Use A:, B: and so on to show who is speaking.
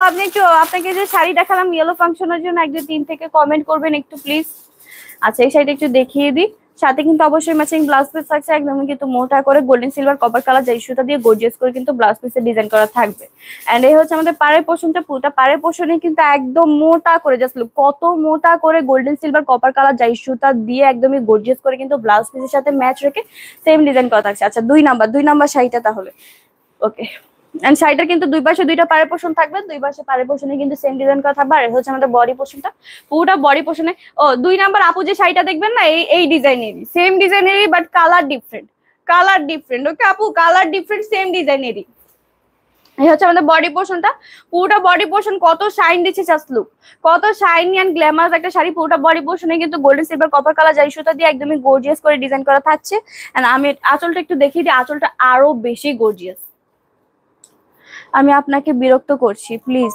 A: আপনি একটু আপনাকে যে শাড়ি দেখালাম ইয়েলো ফাংশনের জন্য 1 2 3 থেকে কমেন্ট করবেন একটু প্লিজ। আচ্ছা এই শাড়িটা একটু দেখিয়ে দিই। সাথে কিন্তু অবশ্যই ম্যাচিং ব্লাউজ পিস থাকছে, একদম কিন্তু মোটা করে গোল্ডেন সিলভার কপার কালার জারি সুতা দিয়ে গর্জিয়াস করে কিন্তু ব্লাউজ পিসের ডিজাইন করা থাকবে। এন্ড এই হচ্ছে আমাদের পাড়ের পোর্শনটা, পুরোটা পাড়ের পোর্শনে কিন্তু একদম মোটা করে, জাস্ট কত মোটা করে গোল্ডেন সিলভার কপার কালার জারি সুতা দিয়ে একদমই গর্জিয়াস করে কিন্তু ব্লাউজ পিসের সাথে ম্যাচ রেখে সেম ডিজাইন করা থাকছে। আচ্ছা 2 নাম্বার শাড়িটা তাহলে ওকে। এন্ড শাড়িটার কিন্তু দুই পাশে দুইটা পাড়ের পোর্শন থাকবে, দুই পাশে পাড়ের পোর্শনে কিন্তু সেম ডিজাইন করা থাকবে। আর হচ্ছে আমাদের বডি পোর্শনটা, পুরোটা বডি পোর্শনে। ও 2 নাম্বার আপু যে শাড়িটা দেখবেন না, এই ডিজাইনেরই, সেম ডিজাইনেরই, but colour different, colour different. Okay আপু, কালার ডিফারেন্ট, সেম ডিজাইনেরই। এই হচ্ছে আমাদের বডি পোর্শনটা, পুরোটা বডি পোর্শন কত শাইন দিচ্ছে, জাস্ট লুক কত শাইনি এন্ড গ্ল্যামারাস একটা শাড়ি। পুরোটা বডি পোর্শনে কিন্তু গোল্ডেন সিলভার কপার কালার জারি সুতা দিয়ে একদমই গর্জিয়াস করে ডিজাইন করা থাকছে। এন্ড আমি আঁচলটা একটু দেখিয়ে দিই, আঁচলটা আরো বেশি গর্জিয়াস। আমি আপনাকে বিরক্ত করছি প্লিজ।